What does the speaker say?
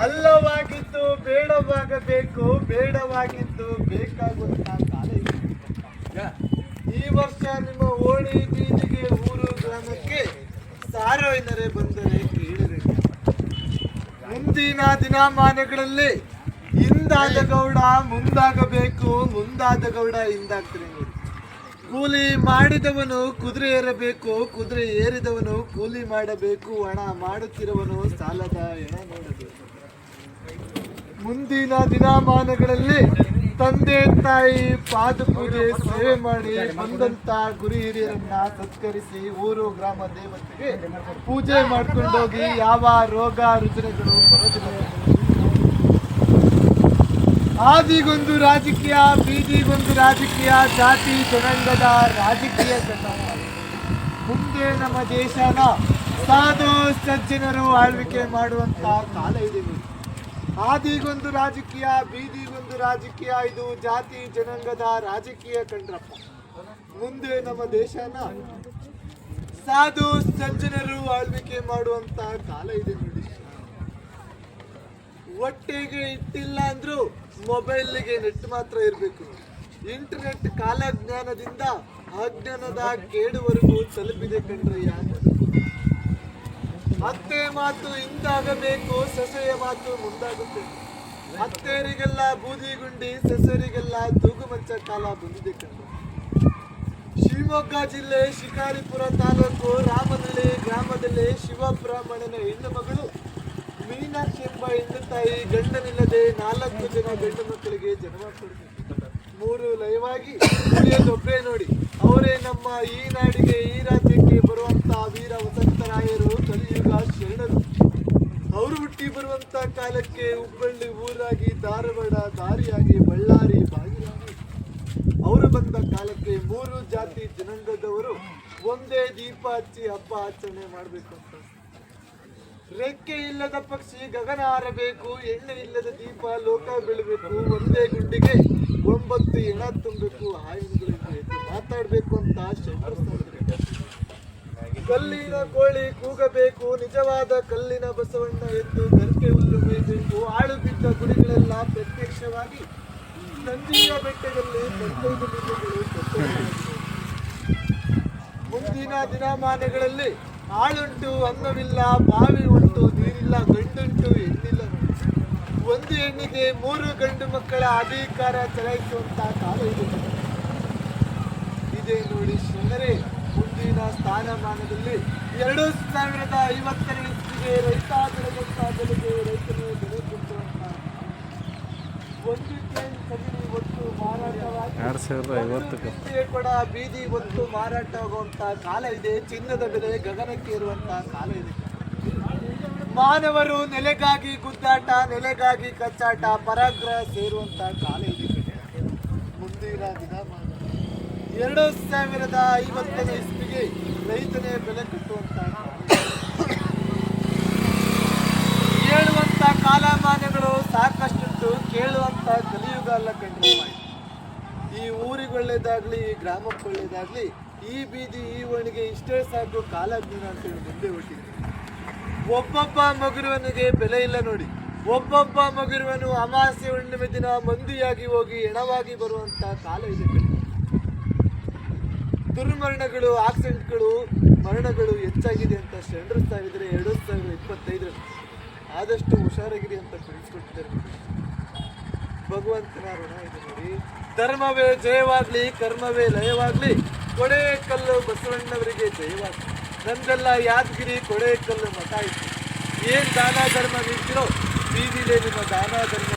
ಅಲ್ಲವಾಗಿದ್ದು ಬೇಡವಾಗಬೇಕು, ಬೇಡವಾಗಿದ್ದು ಬೇಕಾಗುವಂತ ಕಾಲ ಇದೆ. ಈ ವರ್ಷ ನಿಮ್ಮ ಓಣಿ ಬೀದಿಗೆ ಊರು ಗ್ರಾಮಕ್ಕೆ ಸಾರ್ವಜನಿಕರೇ ಬಂದರೆ ಕೇಳಿರಿ. ಮುಂದಿನ ದಿನಮಾನಗಳಲ್ಲಿ ಹಿಂದಾದ ಗೌಡ ಮುಂದಾಗಬೇಕು, ಮುಂದಾದ ಗೌಡ ಹಿಂದಾಗ್ತಾರೆ ನೋಡಿ. ಕೂಲಿ ಮಾಡಿದವನು ಕುದುರೆ ಏರಬೇಕು, ಕುದುರೆ ಏರಿದವನು ಕೂಲಿ ಮಾಡಬೇಕು, ಹಣ ಮಾಡುತ್ತಿರುವನು ಸಾಲದ ಹೆಣ ನೋಡಬೇಕು. ಮುಂದಿನ ದಿನಮಾನಗಳಲ್ಲಿ ತಂದೆ ತಾಯಿ ಪಾದಪೂಜೆ ಸೇವೆ ಮಾಡಿ ಬಂದಂತ ಗುರು ಹಿರಿಯರನ್ನ ಸತ್ಕರಿಸಿ ಊರು ಗ್ರಾಮ ದೇವತೆಗೆ ಪೂಜೆ ಮಾಡ್ಕೊಂಡೋಗಿ ಯಾವ ರೋಗ ರುಜಿನಗಳು ಬರೋದಿಲ್ಲ. ಆದಿಗೊಂದು ರಾಜಕೀಯ, ಬೀದಿಗೊಂದು ರಾಜಕೀಯ, ಜಾತಿ ಜನಾಂಗದ ರಾಜಕೀಯ ಮುಂದೆ ನಮ್ಮ ದೇಶನ ಸಾಧು ಸಜ್ಜನರು ಆಳ್ವಿಕೆ ಮಾಡುವಂತ ಕಾಲ ಇದೆ. ಆದಿಗೊಂದು ರಾಜಕೀಯ, ಬೀದಿಗೊಂದು ರಾಜಕೀಯ, ಇದು ಜಾತಿ ಜನಾಂಗದ ರಾಜಕೀಯ ಕಂಡ್ರಪ್ಪ. ಮುಂದೆ ನಮ್ಮ ದೇಶನ ಸಾಧು ಸಜ್ಜನರು ಆಳ್ವಿಕೆ ಮಾಡುವಂತ ಕಾಲ ಇದೆ ನೋಡಿ. ಹೊಟ್ಟೆಗೆ ಇಟ್ಟಿಲ್ಲ ಅಂದ್ರೂ ಮೊಬೈಲ್ಗೆ ನೆಟ್ ಮಾತ್ರ ಇರಬೇಕು. ಇಂಟರ್ನೆಟ್ ಕಾಲಜ್ಞಾನದಿಂದ ಅಜ್ಞಾನದ ಕೇಡುವರೆಗೂ ತಲುಪಿದೆ ಕಂಡ್ರೆ ಯಾರು. ಅತ್ತೆ ಮಾತು ಹಿಂದಾಗಬೇಕು, ಸೊಸೆಯ ಮಾತು ಮುಂದಾಗುತ್ತೆ. ಅತ್ತೆಯರಿಗೆಲ್ಲ ಬೂದಿ ಗುಂಡಿ, ಸೊಸೆಯರಿಗೆಲ್ಲ ತೂಗು ಮಂಚ ಕಾಲ ಬಂದಿದೆ ಕಂಡ್ರೆ. ಶಿವಮೊಗ್ಗ ಜಿಲ್ಲೆ ಶಿಕಾರಿಪುರ ತಾಲೂಕು ರಾಮನಹಳ್ಳಿ ಗ್ರಾಮದಲ್ಲಿ ಶಿವಬ್ರಾಹ್ಮಣನ ಹೆಣ್ಣು ಮಗಳು ಮೀನಾಕ್ಷಿ ಎಂಬ ಹೆಣ್ಣು ತಾಯಿ ಗಂಡನಿಲ್ಲದೆ 4 ಜನ ಗಂಡು ಮಕ್ಕಳಿಗೆ ಜನ್ಮ ಕೊಡ್ತಾರೆ. 3 ಲಯವಾಗಿ ಉಳಿಯೋದೊಬ್ಬರೇ ನೋಡಿ. ಅವರೇ ನಮ್ಮ ಈ ನಾಡಿಗೆ, ಈ ರಾಜ್ಯಕ್ಕೆ ಬರುವಂತ ವೀರ ವಸಂತರಾಯರು, ಕಲಿಯುಗ ಶರಣರು. ಅವರು ಹುಟ್ಟಿ ಬರುವಂತ ಕಾಲಕ್ಕೆ ಹುಬ್ಬಳ್ಳಿ ಊರಾಗಿ, ಧಾರವಾಡ ದಾರಿಯಾಗಿ, ಬಳ್ಳಾರಿ ಬಾಗಿಲಾಗಿ ಅವರು ಬಂದ ಕಾಲಕ್ಕೆ 3 ಜಾತಿ ಜನಾಂಗದವರು ಒಂದೇ ದೀಪ ಹಚ್ಚಿ ಹಬ್ಬ ಆಚರಣೆ ಮಾಡಬೇಕು ಅಂತ. ರೆಕ್ಕೆ ಇಲ್ಲದ ಪಕ್ಷಿ ಗಗನ ಹಾರಬೇಕು, ಎಣ್ಣೆ ಇಲ್ಲದ ದೀಪ ಲೋಕ ಬೀಳಬೇಕು, ಒಂದೇ ಗುಂಡಿಗೆ 9 ಹೆಣ ತುಂಬಬೇಕು, ಹಾಯಿಗಳಿಗೆ ಮಾತಾಡ್ಬೇಕು ಅಂತ ಕಲ್ಲಿನ ಕೋಳಿ ಕೂಗಬೇಕು, ನಿಜವಾದ ಕಲ್ಲಿನ ಬಸವಣ್ಣ ಎದ್ದು ಗರ್ಕೆ ಹುಲ್ಲು ಮೇಯಬೇಕು. ಆಳು ಬಿದ್ದ ಗುಡಿಗಳೆಲ್ಲ ಪ್ರತ್ಯಕ್ಷವಾಗಿ ನಂದಿಯ ಬೆಟ್ಟದಲ್ಲಿ ಮುಂದಿನ ದಿನಮಾನಗಳಲ್ಲಿ ಆಳುಂಟು ಅನ್ನವಿಲ್ಲ, ಬಾವಿ ಉಂಟು ನೀರಿಲ್ಲ, ಗಂಡುಂಟು ಹೆಣ್ಣಿಲ್ಲ. ಒಂದು ಹೆಣ್ಣಿಗೆ 3 ಗಂಡು ಮಕ್ಕಳ ಅಧಿಕಾರ ಚಲಾಯಿಸುವಂತ ಕಾಲ ಇದೆ ನೋಡಿ ಶರಣರೇ. ಮುಂದಿನ ಸ್ಥಾನಮಾನದಲ್ಲಿ 2050ನೇ ಇಸ್ವಿಗೆ ರೈತ ಬೆಳೆದಂತ ಬೆಲೆಗೆ ರೈತನು ಬೆಲೆ ಕೊಟ್ಟುವಂತ 1 ಟನ್ ಸಗಣಿ ಒಟ್ಟು ಮಾರಾಟವಾಗಿ 2050 ಕೂಡ ಬೀದಿ ಒತ್ತು ಮಾರಾಟ ಆಗುವಂತ ಕಾಲ ಇದೆ. ಚಿನ್ನದ ಬೆಲೆ ಗಗನಕ್ಕೆ ಇರುವಂತ ಕಾಲ ಇದೆ. ಮಾನವರು ನೆಲೆಗಾಗಿ ಗುದ್ದಾಟ, ನೆಲೆಗಾಗಿ ಕಚ್ಚಾಟ, ಪರಾಗ್ರಹ ಸೇರುವಂತ ಕಾಲ ಇದೆ. ಮುಂದಿನ ದಿನಮಾನ 2050ನೇ ಇಸ್ವಿಗೆ ರೈತನೇ ಬೆಲೆ ಕಟ್ಟುವಂತ ಹೇಳುವಂತ ಕಾಲಮಾನಗಳು ಸಾಕಷ್ಟುಂಟು, ಕೇಳುವಂತ ಕಲಿಯುಗ ಅಲ್ಲ ಕಂಡ್ರೆ. ಈ ಊರಿಗೆ ಒಳ್ಳೇದಾಗ್ಲಿ, ಈ ಗ್ರಾಮಕ್ಕೆ ಒಳ್ಳೇದಾಗ್ಲಿ, ಈ ಬೀದಿ ಈ ಓಣಿಗೆ ಇಷ್ಟೇ ಸಾಕು ಕಾಲಜ್ಞಾನ ಅಂತೇಳಿ ಮುಂದೆ ಹುಟ್ಟಿದೆ. ಒಬ್ಬೊಬ್ಬ ಮಗುರುವನಿಗೆ ಬೆಲೆ ಇಲ್ಲ ನೋಡಿ. ಒಬ್ಬೊಬ್ಬ ಮಗುರುವನು ಅಮಾವಾಸ್ಯೆ ಹುಣ್ಣಿಮೆ ದಿನ ಮಂದಿಯಾಗಿ ಹೋಗಿ ಹೆಣವಾಗಿ ಬರುವಂತ ಕಾಲ ಇದೆ. ದುರ್ಮರಣಗಳು, ಆಕ್ಸಿಡೆಂಟ್ಗಳು, ಮರಣಗಳು ಹೆಚ್ಚಾಗಿದೆ ಅಂತ ಶರಣರಿಸ್ತಾ ಇದ್ರೆ 2025 ಆದಷ್ಟು ಹುಷಾರಾಗಿರಿ ಅಂತ ತಿಳಿಸ್ಕೊಟ್ಟಿದ್ದಾರೆ. ಭಗವಂತನ ಋಣ ಇದೆ ನೋಡಿ. ಧರ್ಮವೇ ಜಯವಾಗ್ಲಿ, ಕರ್ಮವೇ ಲಯವಾಗ್ಲಿ, ಕೊಡೇಕಲ್ಲು ಬಸವಣ್ಣವರಿಗೆ ಜಯವಾಗ್ಲಿ. ನಮ್ದೆಲ್ಲ ಯಾದಗಿರಿ ಕೊಡೇಕಲ್ಲು ಮಠ ಇತ್ತು. ಏನ್ ದಾನ ಧರ್ಮ ನೀಡ್ತಿರೋ ಬೀದಿಲೇ ನಿಮ್ಮ ದಾನ ಧರ್ಮ